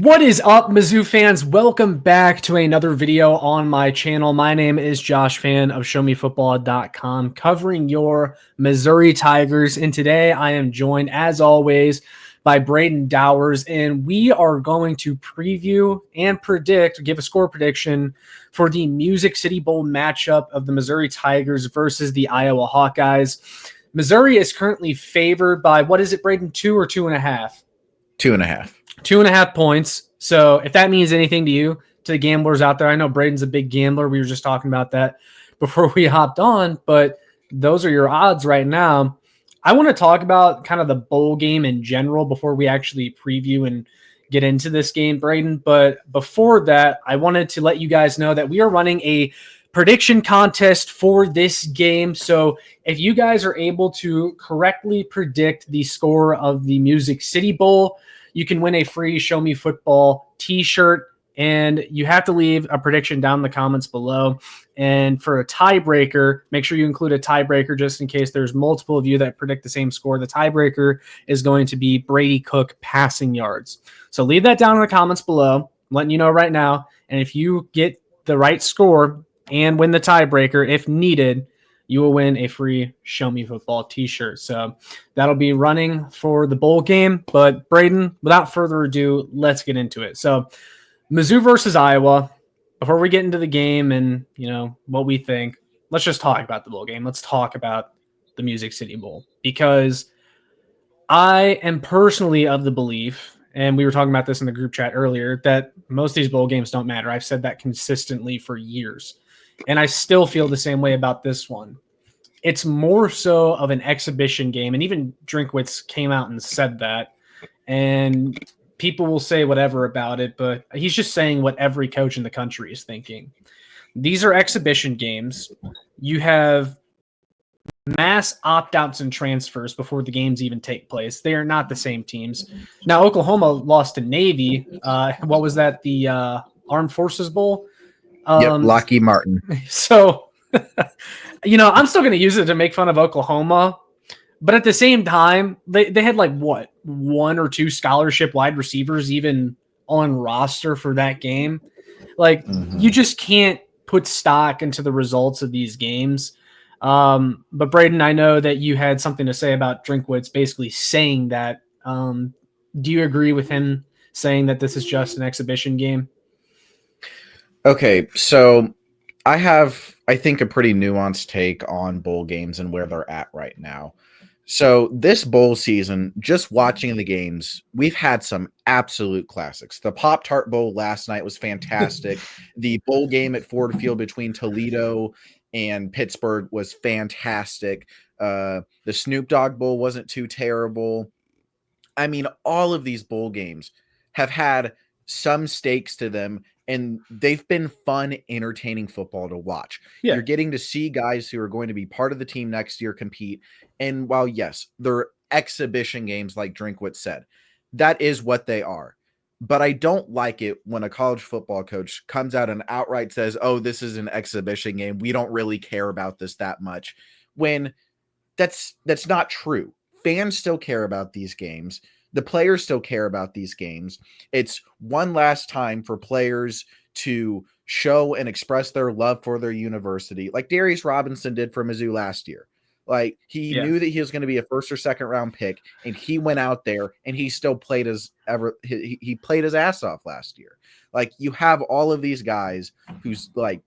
What is up, Mizzou fans? Welcome back to another video on my channel. My name is Josh Fan of ShowMeFootball.com, covering your Missouri Tigers. And today I am joined, as always, by Brayden Dowers, and we are going to preview and give a score prediction for the Music City Bowl matchup of the Missouri Tigers versus the Iowa Hawkeyes. Missouri is currently favored by, what is it, Brayden, 2 or 2.5? 2.5. 2.5 points. So if that means anything to you, to the gamblers out there, I know Brayden's a big gambler. We were just talking about that before we hopped on, but those are your odds right now. I want to talk about kind of the bowl game in general before we actually preview and get into this game, Brayden. But before that, I wanted to let you guys know that we are running a prediction contest for this game. So if you guys are able to correctly predict the score of the Music City Bowl, you can win a free Show Me Football t-shirt, and you have to leave a prediction down in the comments below. And for a tiebreaker, make sure you include a tiebreaker just in case there's multiple of you that predict the same score. The tiebreaker is going to be Brady Cook passing yards. So leave that down in the comments below. I'm letting you know right now. And if you get the right score and win the tiebreaker, if needed, you will win a free Show Me Football t-shirt. So that'll be running for the bowl game. But Brayden, without further ado, let's get into it. So Mizzou versus Iowa. Before we get into the game and, what we think, let's just talk about the bowl game. Let's talk about the Music City Bowl, because I am personally of the belief, and we were talking about this in the group chat earlier, that most of these bowl games don't matter. I've said that consistently for years. And I still feel the same way about this one. It's more so of an exhibition game. And even Drinkwitz came out and said that. And people will say whatever about it, but he's just saying what every coach in the country is thinking. These are exhibition games. You have mass opt-outs and transfers before the games even take place. They are not the same teams. Now, Oklahoma lost to Navy. What was that? The Armed Forces Bowl? Lockheed Martin. So, I'm still going to use it to make fun of Oklahoma. But at the same time, they had one or two scholarship wide receivers even on roster for that game. You just can't put stock into the results of these games. But Brayden, I know that you had something to say about Drinkwitz basically saying that. Do you agree with him saying that this is just an exhibition game? Okay, so I have, I think, a pretty nuanced take on bowl games and where they're at right now. So this bowl season, just watching the games, we've had some absolute classics. The Pop-Tart Bowl last night was fantastic. The bowl game at Ford Field between Toledo and Pittsburgh was fantastic. The Snoop Dogg Bowl wasn't too terrible. I mean, all of these bowl games have had some stakes to them, and they've been fun, entertaining football to watch. Yeah. You're getting to see guys who are going to be part of the team next year compete. And while, yes, they're exhibition games, like Drinkwitz said, that is what they are. But I don't like it when a college football coach comes out and outright says, oh, this is an exhibition game. We don't really care about this that much. When that's not true. Fans still care about these games. The players still care about these games. It's one last time for players to show and express their love for their university, like Darius Robinson did for Mizzou last year. Like, he knew that he was going to be a first or second round pick, and he went out there and he still played he played his ass off last year. Like, you have all of these guys who's like,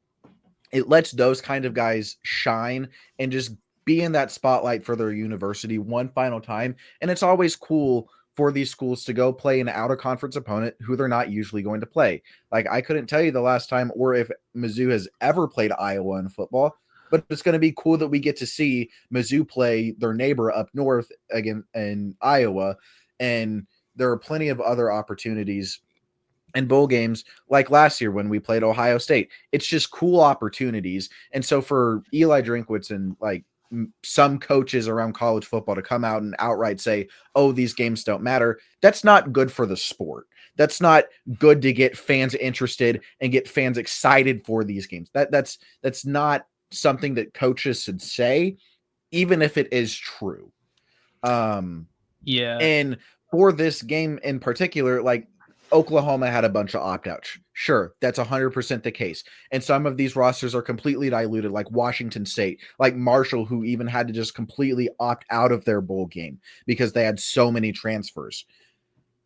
it lets those kind of guys shine and just be in that spotlight for their university one final time. And it's always cool for these schools to go play an out-of-conference opponent who they're not usually going to play. Like, I couldn't tell you the last time or if Mizzou has ever played Iowa in football, but it's going to be cool that we get to see Mizzou play their neighbor up north again in Iowa. And there are plenty of other opportunities in bowl games like last year when we played Ohio State. It's just cool opportunities. And so for Eli Drinkwitz and some coaches around college football to come out and outright say, oh, these games don't matter, that's not good for the sport. That's not good to get fans interested and get fans excited for these games. That's not something that coaches should say, even if it is true. And for this game in particular, Oklahoma had a bunch of opt-outs. Sure, that's 100% the case. And some of these rosters are completely diluted, like Washington State, like Marshall, who even had to just completely opt out of their bowl game because they had so many transfers.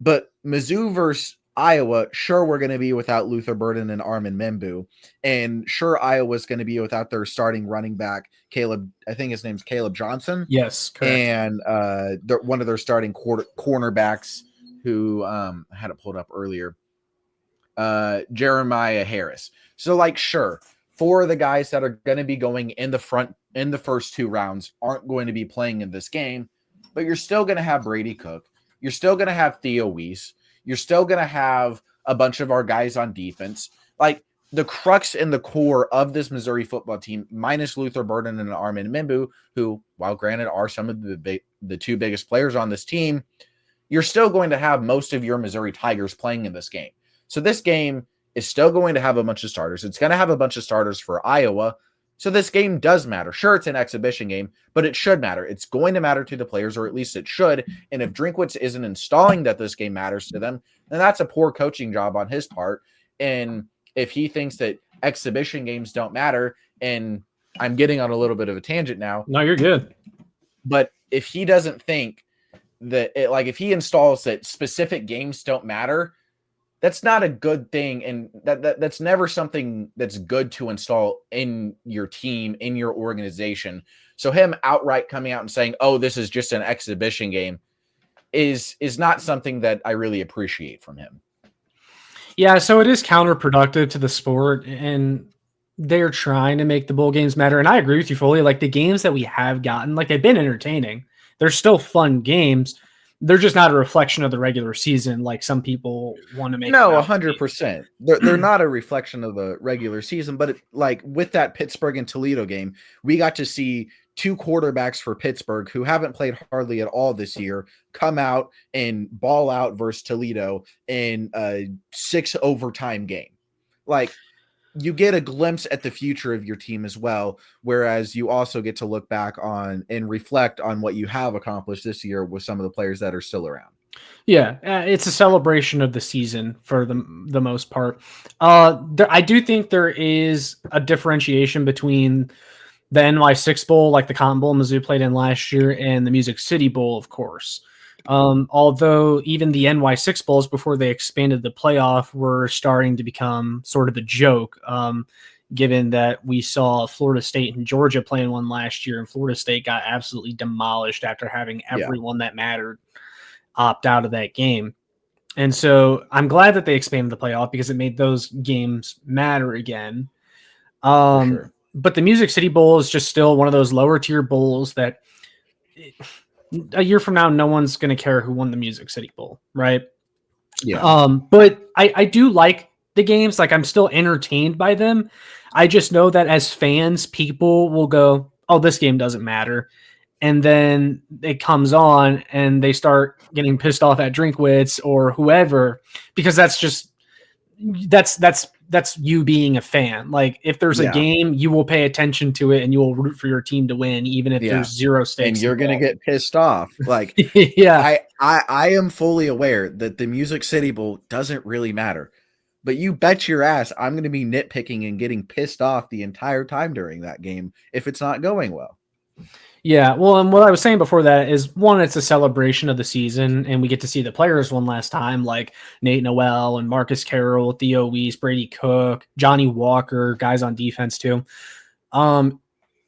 But Mizzou versus Iowa, sure, we're going to be without Luther Burden and Armin Membu. And sure, Iowa's going to be without their starting running back, Caleb, I think his name's Caleb Johnson. Yes, correct. And one of their starting cornerbacks, who I had it pulled up earlier, Jeremiah Harris. So, like, sure, 4 of the guys that are going to be going in the first 2 rounds aren't going to be playing in this game, but you're still going to have Brady Cook. You're still going to have Theo Weiss. You're still going to have a bunch of our guys on defense. Like, the crux and the core of this Missouri football team, minus Luther Burden and Armin Membu, who, while granted are some of the 2 biggest players on this team, you're still going to have most of your Missouri Tigers playing in this game. So this game is still going to have a bunch of starters. It's going to have a bunch of starters for Iowa. So this game does matter. Sure, it's an exhibition game, but it should matter. It's going to matter to the players, or at least it should. And if Drinkwitz isn't installing that this game matters to them, then that's a poor coaching job on his part. And if he thinks that exhibition games don't matter, and I'm getting on a little bit of a tangent now. No, you're good. But if he doesn't think that, if he installs that specific games don't matter, that's not a good thing, and that's never something that's good to install in your team, in your organization. So him outright coming out and saying, "Oh, this is just an exhibition game," is not something that I really appreciate from him. Yeah, so it is counterproductive to the sport, and they're trying to make the bowl games matter. And I agree with you fully. Like, the games that we have gotten, like, they've been entertaining. They're still fun games. They're just not a reflection of the regular season, like some people want to make. No, 100%. They're not a reflection of the regular season, but like with that Pittsburgh and Toledo game, we got to see 2 quarterbacks for Pittsburgh who haven't played hardly at all this year come out and ball out versus Toledo in a 6 overtime game. Like, you get a glimpse at the future of your team as well, whereas you also get to look back on and reflect on what you have accomplished this year with some of the players that are still around. Yeah, it's a celebration of the season for the most part. I do think there is a differentiation between the NY6 Bowl, like the Cotton Bowl Mizzou played in last year, and the Music City Bowl, of course. Although even the NY6 Bowls, before they expanded the playoff, were starting to become sort of a joke, given that we saw Florida State and Georgia playing one last year, and Florida State got absolutely demolished after having everyone that mattered opt out of that game. And so I'm glad that they expanded the playoff because it made those games matter again. Sure. But the Music City Bowl is just still one of those lower tier bowls that a year from now, no one's going to care who won the Music City Bowl, right? Yeah. But I do like the games. Like, I'm still entertained by them. I just know that as fans, people will go, "Oh, this game doesn't matter." And then it comes on and they start getting pissed off at Drinkwitz or whoever, because that's you being a fan. Like, if there's a game, you will pay attention to it and you will root for your team to win, even if there's 0 stakes. And you're going to get pissed off. Like, yeah, I am fully aware that the Music City Bowl doesn't really matter, but you bet your ass I'm going to be nitpicking and getting pissed off the entire time during that game if it's not going well. Yeah, well, and what I was saying before that is, one, it's a celebration of the season, and we get to see the players one last time, like Nate Noel and Marcus Carroll, Theo Weiss, Brady Cook, Johnny Walker, guys on defense too.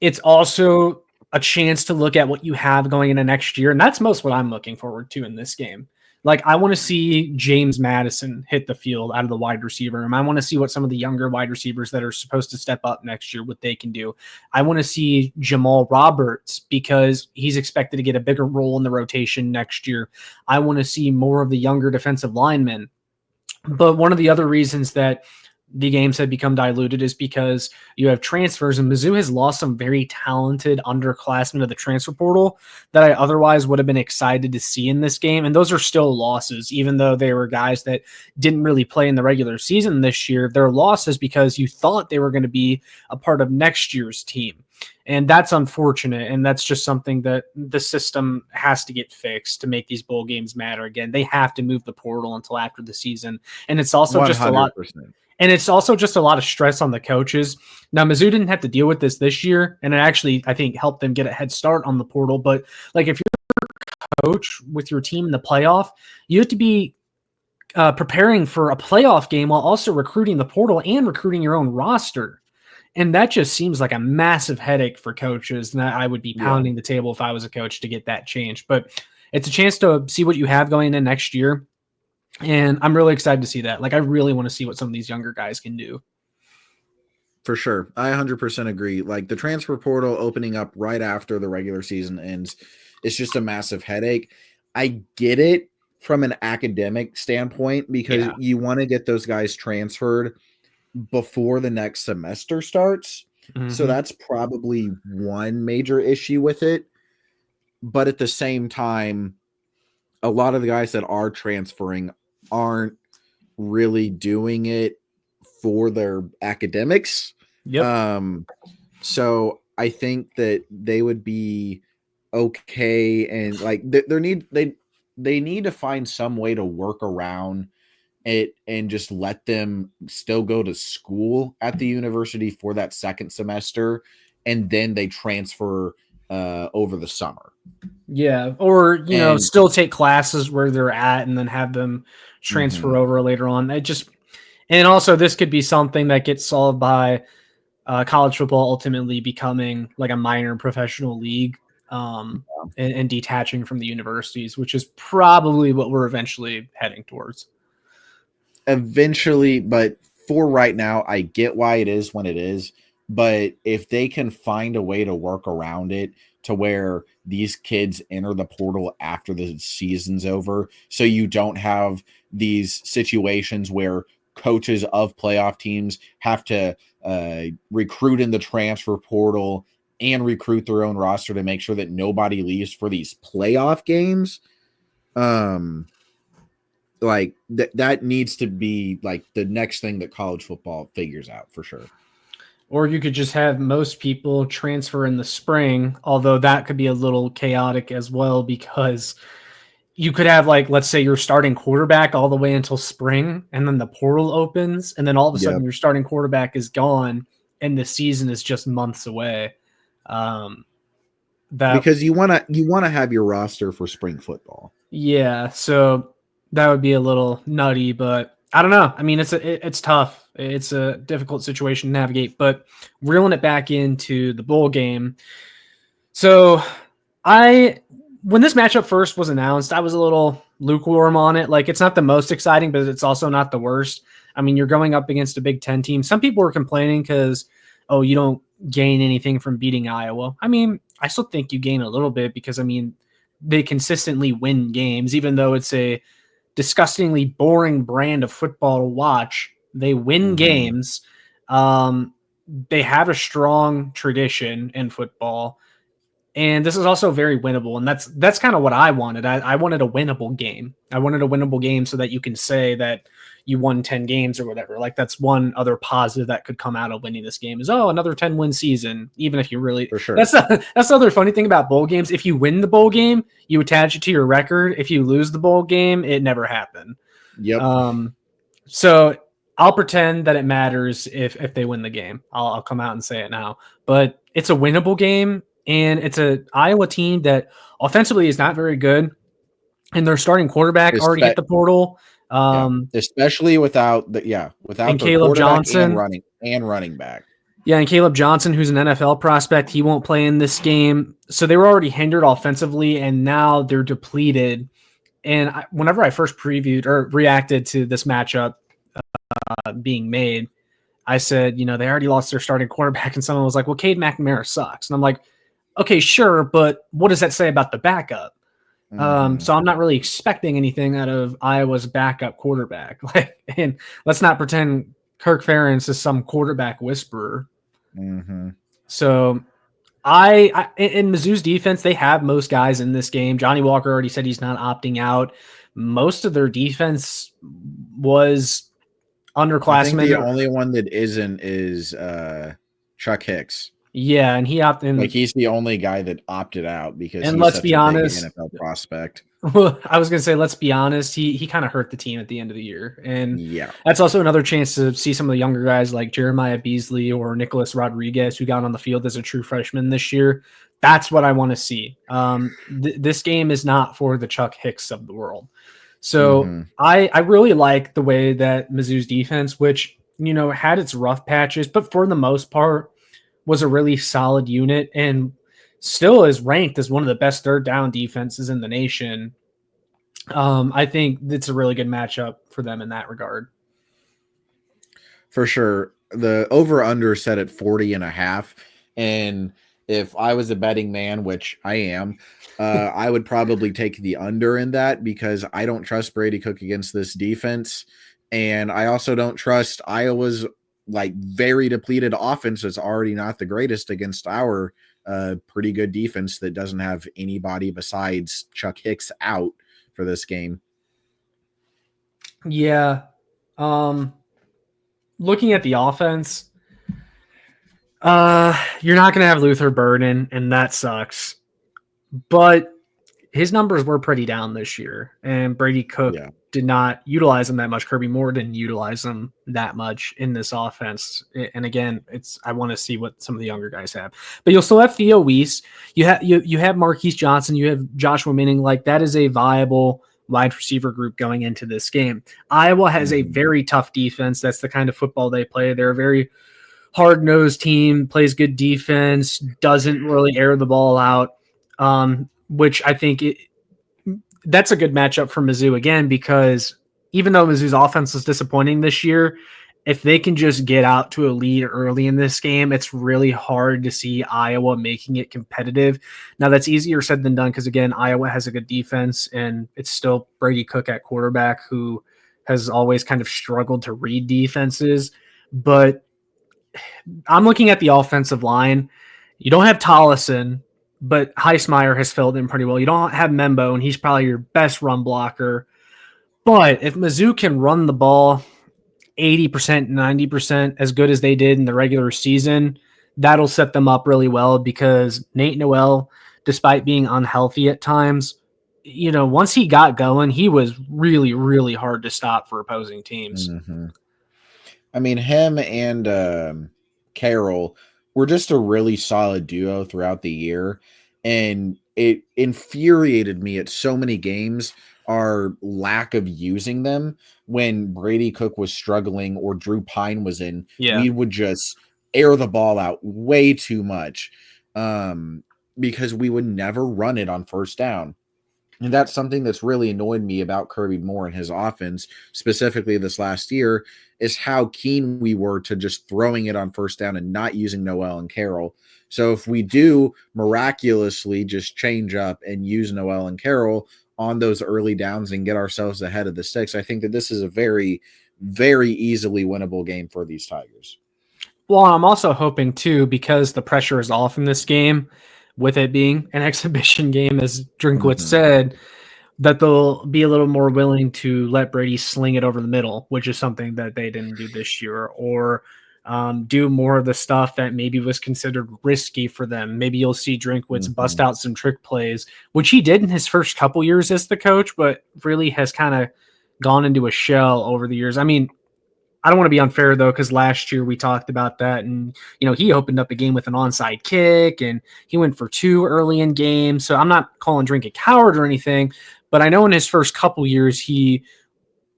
It's also a chance to look at what you have going into next year, and that's most what I'm looking forward to in this game. Like, I want to see James Madison hit the field out of the wide receiver room. I want to see what some of the younger wide receivers that are supposed to step up next year, what they can do. I want to see Jamal Roberts because he's expected to get a bigger role in the rotation next year. I want to see more of the younger defensive linemen. But one of the other reasons that the games have become diluted is because you have transfers, and Mizzou has lost some very talented underclassmen to the transfer portal that I otherwise would have been excited to see in this game. And those are still losses, even though they were guys that didn't really play in the regular season this year. They're losses because you thought they were going to be a part of next year's team. And that's unfortunate. And that's just something that the system has to get fixed to make these bowl games matter again. They have to move the portal until after the season. And it's also 100%. just a lot. And it's also just a lot of stress on the coaches. Now, Mizzou didn't have to deal with this year, and it actually, I think, helped them get a head start on the portal. But like, if you're a coach with your team in the playoff, you have to be preparing for a playoff game while also recruiting the portal and recruiting your own roster. And that just seems like a massive headache for coaches. And I would be pounding the table if I was a coach to get that changed. But it's a chance to see what you have going in next year. And I'm really excited to see that. Like, I really want to see what some of these younger guys can do. For sure. I 100% agree. Like, the transfer portal opening up right after the regular season ends, it's just a massive headache. I get it from an academic standpoint because you want to get those guys transferred before the next semester starts. Mm-hmm. So that's probably one major issue with it. But at the same time, a lot of the guys that are transferring aren't really doing it for their academics. So I think that they would be okay, and like they need to find some way to work around it and just let them still go to school at the university for that second semester, and then they transfer over the summer. Yeah, or you know, still take classes where they're at and then have them transfer over later on. And also this could be something that gets solved by college football ultimately becoming like a minor professional league and detaching from the universities, which is probably what we're eventually heading towards. Eventually, but for right now, I get why it is when it is. But if they can find a way to work around it to where these kids enter the portal after the season's over, so you don't have these situations where coaches of playoff teams have to recruit in the transfer portal and recruit their own roster to make sure that nobody leaves for these playoff games. Like that needs to be like the next thing that college football figures out for sure. Or you could just have most people transfer in the spring, although that could be a little chaotic as well, because you could have, like, let's say you're starting quarterback all the way until spring, and then the portal opens, and then all of a sudden your starting quarterback is gone, and the season is just months away. Because you want to have your roster for spring football. Yeah, so that would be a little nutty, but I don't know. I mean, it's tough. It's a difficult situation to navigate, but reeling it back into the bowl game. So when this matchup first was announced, I was a little lukewarm on it. Like, it's not the most exciting, but it's also not the worst. I mean, you're going up against a Big Ten team. Some people were complaining because, you don't gain anything from beating Iowa. I mean, I still think you gain a little bit because, I mean, they consistently win games, even though it's a disgustingly boring brand of football to watch. They win games. They have a strong tradition in football, and this is also very winnable. And that's kind of what I wanted. I wanted a winnable game. I wanted a winnable game so that you can say that you won 10 games or whatever. Like, that's one other positive that could come out of winning this game is, another 10-win season, even if you really – for sure. That's the other funny thing about bowl games. If you win the bowl game, you attach it to your record. If you lose the bowl game, it never happened. Yep. So I'll pretend that it matters if they win the game. I'll come out and say it now. But it's a winnable game, and it's a Iowa team that offensively is not very good, and their starting quarterback already hit the portal. Especially without Caleb Johnson and running back. Yeah, and Caleb Johnson, who's an NFL prospect, he won't play in this game. So they were already hindered offensively, and now they're depleted. And whenever I first previewed or reacted to this matchup being made, I said, they already lost their starting quarterback, and someone was like, well, Cade McNamara sucks. And I'm like, okay, sure, but what does that say about the backup? So I'm not really expecting anything out of Iowa's backup quarterback. And let's not pretend Kirk Ferentz is some quarterback whisperer. So in Mizzou's defense, they have most guys in this game. Johnny Walker already said he's not opting out. Most of their defense was underclassmen. I think the only one that isn't is Chuck Hicks. Yeah, and he opted in. Like, he's the only guy that opted out because And he's let's such be a big honest, NFL prospect. I was gonna say, let's be honest, he kind of hurt the team at the end of the year, and Yeah. that's also another chance to see some of the younger guys like Jeremiah Beasley or Nicholas Rodriguez, who got on the field as a true freshman this year. That's what I want to see. This game is not for the Chuck Hicks of the world. So Mm-hmm. I really like the way that Mizzou's defense, which had its rough patches, but for the most part was a really solid unit and still is ranked as one of the best third down defenses in the nation. I think it's a really good matchup for them in that regard. For sure. The over-under set at 40.5. And if I was a betting man, which I am, I would probably take the under in that because I don't trust Brady Cook against this defense. And I also don't trust Iowa's very depleted offense that's already not the greatest against our pretty good defense that doesn't have anybody besides Chuck Hicks out for this game. Yeah. Looking at the offense, you're not going to have Luther Burden, and that sucks. But his numbers were pretty down this year, and Brady Cook did not utilize them that much. Kirby Moore didn't utilize them that much in this offense. And again, I want to see what some of the younger guys have. But you'll still have Theo Weiss. You have Marquise Johnson. You have Joshua Minning. Like, that is a viable wide receiver group going into this game. Iowa has a very tough defense. That's the kind of football they play. They're a very hard-nosed team, plays good defense, doesn't really air the ball out, which I think that's a good matchup for Mizzou again, because even though Mizzou's offense is disappointing this year, if they can just get out to a lead early in this game, it's really hard to see Iowa making it competitive. Now, that's easier said than done because, again, Iowa has a good defense, and it's still Brady Cook at quarterback, who has always kind of struggled to read defenses. But I'm looking at the offensive line. You don't have Tollison, but Heismeyer has filled in pretty well. You don't have Membo, and he's probably your best run blocker. But if Mizzou can run the ball 80%, 90% as good as they did in the regular season, that'll set them up really well because Nate Noel, despite being unhealthy at times, once he got going, he was really, really hard to stop for opposing teams. Mm-hmm. I mean, him and Carroll were just a really solid duo throughout the year, and it infuriated me at so many games our lack of using them when Brady Cook was struggling or Drew Pine was in. Yeah. We would just air the ball out way too much because we would never run it on first down. And that's something that's really annoyed me about Kirby Moore and his offense, specifically this last year, is how keen we were to just throwing it on first down and not using Noel and Carroll. So if we do miraculously just change up and use Noel and Carroll on those early downs and get ourselves ahead of the sticks, I think that this is a very, very easily winnable game for these Tigers. Well, I'm also hoping too, because the pressure is off in this game, with it being an exhibition game, as Drinkwitz said, that they'll be a little more willing to let Brady sling it over the middle, which is something that they didn't do this year, or do more of the stuff that maybe was considered risky for them. Maybe you'll see Drinkwitz bust out some trick plays, which he did in his first couple years as the coach, but really has kind of gone into a shell over the years. I mean, I don't want to be unfair though, because last year we talked about that, and he opened up a game with an onside kick, and he went for 2 early in games. So I'm not calling Drink a coward or anything, but I know in his first couple years he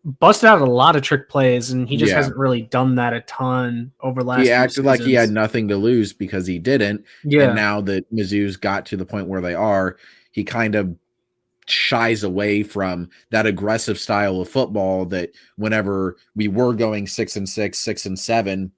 busted out a lot of trick plays, and he just hasn't really done that a ton over the last. He acted like he had nothing to lose because he didn't. Yeah. And now that Mizzou's got to the point where they are, he kind of shies away from that aggressive style of football that whenever we were going 6-6, 6-7,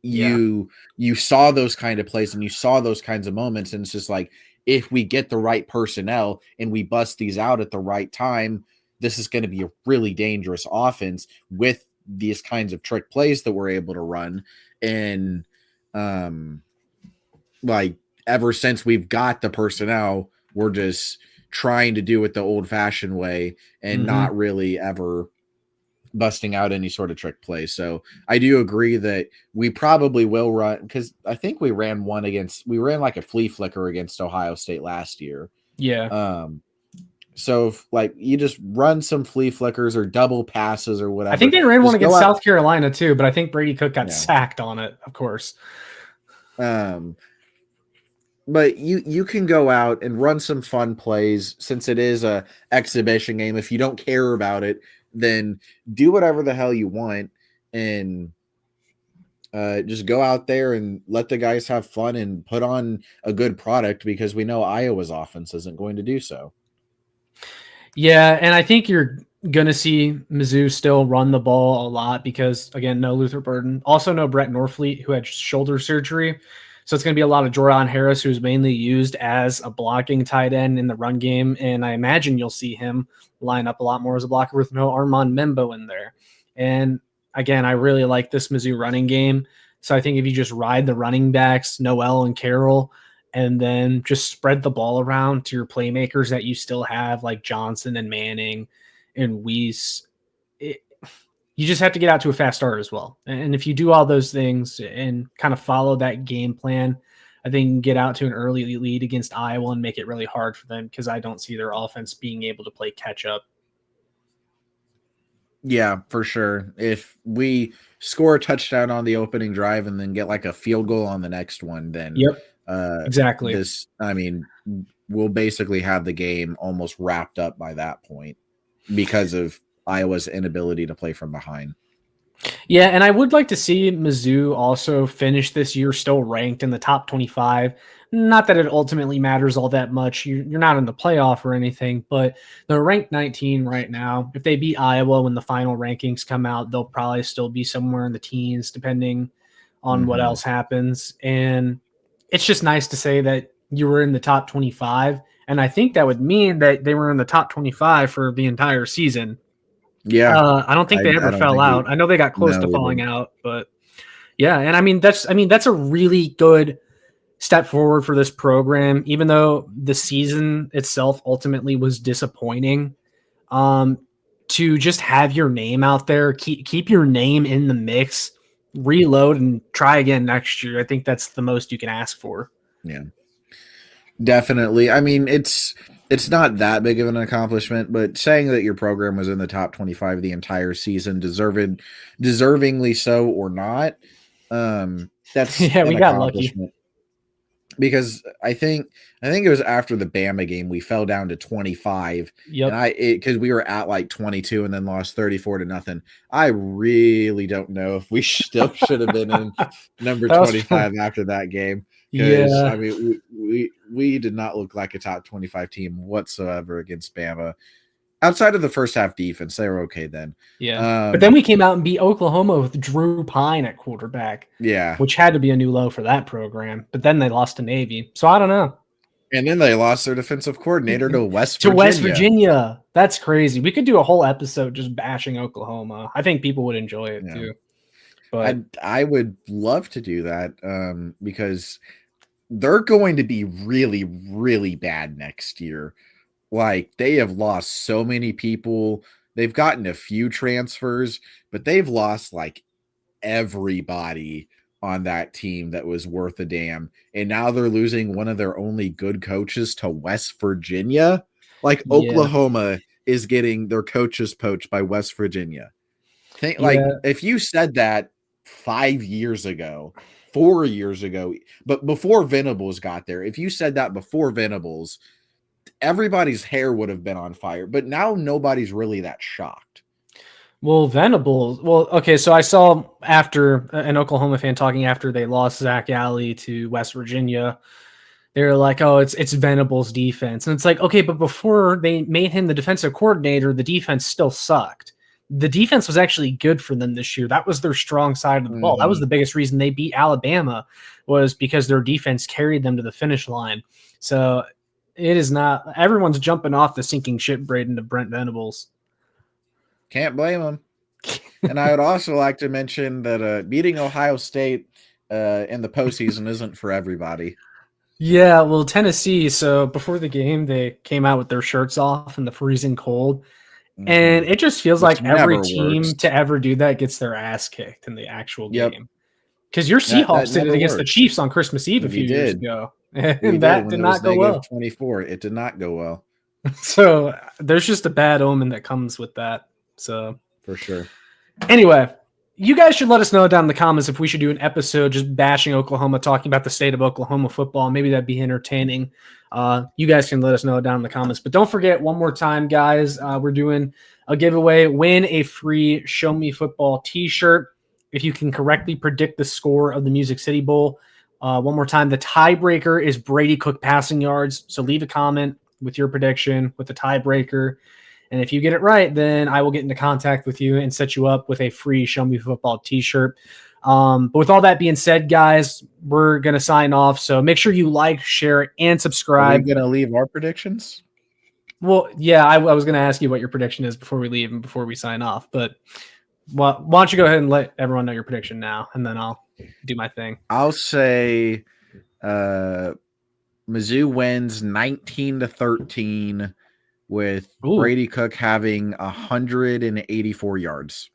you saw those kind of plays and you saw those kinds of moments. And it's just like, if we get the right personnel and we bust these out at the right time, this is going to be a really dangerous offense with these kinds of trick plays that we're able to run. And ever since we've got the personnel, we're just trying to do it the old fashioned way and not really ever busting out any sort of trick play. So I do agree that we probably will run, because I think we ran like a flea flicker against Ohio State last year. Yeah. So if, like, you just run some flea flickers or double passes or whatever. I think they ran one Just go against out. South Carolina too, but I think Brady Cook got Yeah. sacked on it, of course. But you can go out and run some fun plays, since it is a exhibition game. If you don't care about it, then do whatever the hell you want and just go out there and let the guys have fun and put on a good product, because we know Iowa's offense isn't going to do so. Yeah, and I think you're going to see Mizzou still run the ball a lot because, again, no Luther Burden. Also no Brett Norfleet, who had shoulder surgery. So it's going to be a lot of Jordan Harris, who's mainly used as a blocking tight end in the run game. And I imagine you'll see him line up a lot more as a blocker with no Armand Membo in there. And again, I really like this Mizzou running game. So I think if you just ride the running backs, Noel and Carroll, and then just spread the ball around to your playmakers that you still have, like Johnson and Manning and Weiss, you just have to get out to a fast start as well. And if you do all those things and kind of follow that game plan, I think you can get out to an early lead against Iowa and make it really hard for them, because I don't see their offense being able to play catch up. Yeah, for sure. If we score a touchdown on the opening drive and then get like a field goal on the next one, then exactly. We'll basically have the game almost wrapped up by that point because of Iowa's inability to play from behind. Yeah, and I would like to see Mizzou also finish this year still ranked in the top 25. Not that it ultimately matters all that much. You're not in the playoff or anything, but they're ranked 19 right now. If they beat Iowa when the final rankings come out, they'll probably still be somewhere in the teens, depending on what else happens. And it's just nice to say that you were in the top 25. And I think that would mean that they were in the top 25 for the entire season. Yeah. I don't think they ever fell out. I know they got close to falling out, but yeah. And I mean, that's a really good step forward for this program, even though the season itself ultimately was disappointing. To just have your name out there, keep your name in the mix, reload and try again next year. I think that's the most you can ask for. Yeah, definitely. I mean, it's not that big of an accomplishment, but saying that your program was in the top 25 the entire season, deservingly so or not, that's yeah, we got lucky. Because I think it was after the Bama game we fell down to 25. Yep. And because we were at like 22 and then lost 34-0. I really don't know if we still should have been in number 25 after that game. Because I mean, we did not look like a top 25 team whatsoever against Bama. Outside of the first half defense, they were okay then. Yeah. But then we came out and beat Oklahoma with Drew Pine at quarterback. Yeah. Which had to be a new low for that program. But then they lost to Navy. So I don't know. And then they lost their defensive coordinator to West Virginia. That's crazy. We could do a whole episode just bashing Oklahoma. I think people would enjoy it too. But I would love to do that because they're going to be really, really bad next year. Like, they have lost so many people. They've gotten a few transfers, but they've lost like everybody on that team that was worth a damn. And now they're losing one of their only good coaches to West Virginia. Like, Oklahoma is getting their coaches poached by West Virginia. Like, if you said that 5 years ago, 4 years ago, but before Venables got there, if you said that before Venables, everybody's hair would have been on fire. But now nobody's really that shocked. Well, Venables. Well, okay. So I saw after an Oklahoma fan talking after they lost Zach Alley to West Virginia, they were like, "Oh, it's Venables' defense," and it's like, okay, but before they made him the defensive coordinator, the defense still sucked. The defense was actually good for them this year. That was their strong side of the ball. That was the biggest reason they beat Alabama, was because their defense carried them to the finish line. So it is not everyone's jumping off the sinking ship, Brayden, to Brent Venables. Can't blame them. And I would also like to mention that beating Ohio State in the postseason isn't for everybody. Yeah, well, Tennessee. So before the game, they came out with their shirts off in the freezing cold, And it just feels Which like every never team works. to ever do that gets their ass kicked in the actual Yep. game. Because your That Seahawks did it never against the works. Chiefs on Christmas Eve a few We years did. ago, We and did that when did it was not go well. -24. It did not go well. So there's just a bad omen that comes with that. So For sure. anyway, you guys should let us know down in the comments if we should do an episode just bashing Oklahoma, talking about the state of Oklahoma football. Maybe that'd be entertaining. You guys can let us know down in the comments. But don't forget, one more time, guys, we're doing a giveaway. Win a free Show Me Football t-shirt if you can correctly predict the score of the Music City Bowl. One more time, the tiebreaker is Brady Cook passing yards. So leave a comment with your prediction with the tiebreaker. And if you get it right, then I will get into contact with you and set you up with a free Show Me Football t-shirt. But with all that being said, guys, we're going to sign off. So make sure you like, share, and Are subscribe. we going to leave our predictions? Well, yeah, I was going to ask you what your prediction is before we leave and before we sign off. But why don't you go ahead and let everyone know your prediction now, and then I'll do my thing. I'll say Mizzou wins 19-13 with Brady Cook having 184 yards.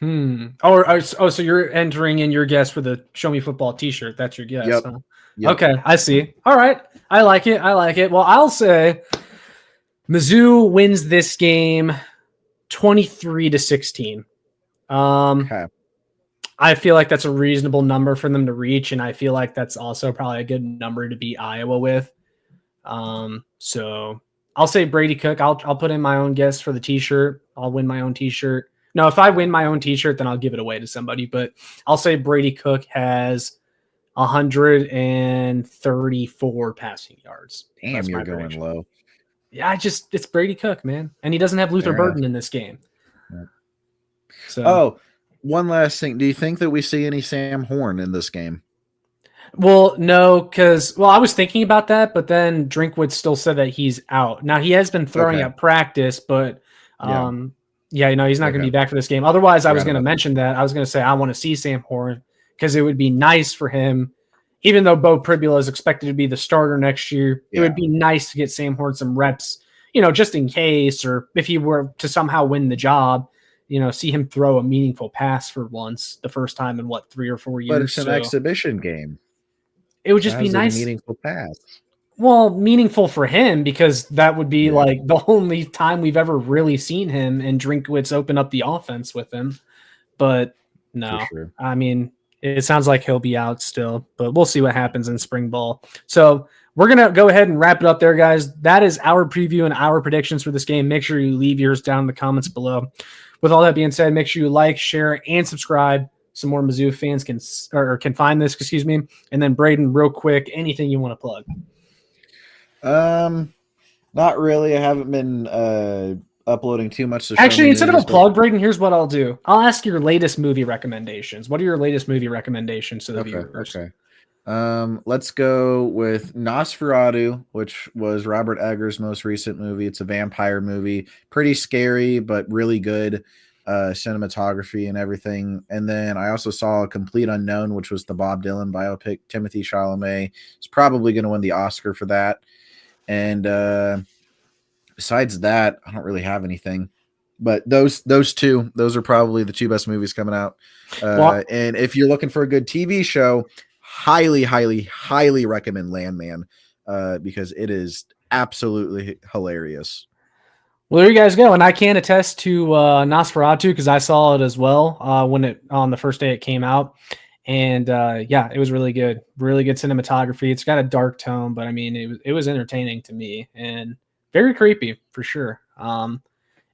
So you're entering in your guess for the Show Me Football t-shirt. That's your guess. Yep. Huh? Yep. Okay, I see. All right. I like it. Well, I'll say Mizzou wins this game 23-16. Okay. I feel like that's a reasonable number for them to reach, and I feel like that's also probably a good number to beat Iowa with. So I'll say Brady Cook. I'll put in my own guess for the t-shirt. I'll win my own t-shirt. No, if I win my own t-shirt, then I'll give it away to somebody. But I'll say Brady Cook has 134 passing yards. Damn, That's you're my going prediction. low. Yeah, it's Brady Cook, man. And he doesn't have Luther Burden in this game. Yeah. So, one last thing. Do you think that we see any Sam Horn in this game? Well, no, because I was thinking about that, but then Drinkwitz still said that he's out. Now he has been throwing at practice, but he's not going to be back for this game. Otherwise, I was going to mention that. I was going to say I want to see Sam Horn because it would be nice for him, even though Bo Pribula is expected to be the starter next year. It would be nice to get Sam Horn some reps, just in case, or if he were to somehow win the job. See him throw a meaningful pass for once, the first time in 3 or 4 years. But it's an exhibition game. It would just be nice. A meaningful pass. Well, meaningful for him because that would be like the only time we've ever really seen him and Drinkwitz open up the offense with him. But no, sure. I mean, it sounds like he'll be out still, but we'll see what happens in spring ball. So we're going to go ahead and wrap it up there, guys. That is our preview and our predictions for this game. Make sure you leave yours down in the comments below. With all that being said, make sure you like, share, and subscribe. Some more Mizzou fans can find this, And then Brayden, real quick, anything you want to plug? Not really. I haven't been uploading too much. Actually, instead of a plug, Brayden, here's what I'll do. I'll ask your latest movie recommendations. What are your latest movie recommendations to the viewers? Okay. Let's go with Nosferatu, which was Robert Eggers' most recent movie. It's a vampire movie, pretty scary, but really good cinematography and everything. And then I also saw A Complete Unknown, which was the Bob Dylan biopic. Timothy Chalamet is probably going to win the Oscar for that. And besides that, I don't really have anything. But those are probably the two best movies coming out. And if you're looking for a good TV show, highly, highly, highly recommend Landman because it is absolutely hilarious. Well, there you guys go. And I can attest to Nosferatu because I saw it as well on the first day it came out. And it was really good. Really good cinematography. It's got a dark tone, but I mean, it was entertaining to me and very creepy for sure.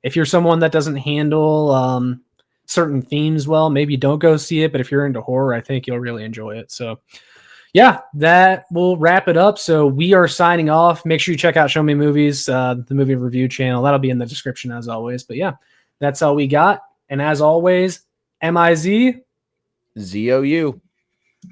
If you're someone that doesn't handle certain themes well, maybe don't go see it. But if you're into horror, I think you'll really enjoy it. So yeah, that will wrap it up. So we are signing off. Make sure you check out Show Me Movies, the movie review channel. That'll be in the description as always. But yeah, that's all we got. And as always, MIZ ZOU.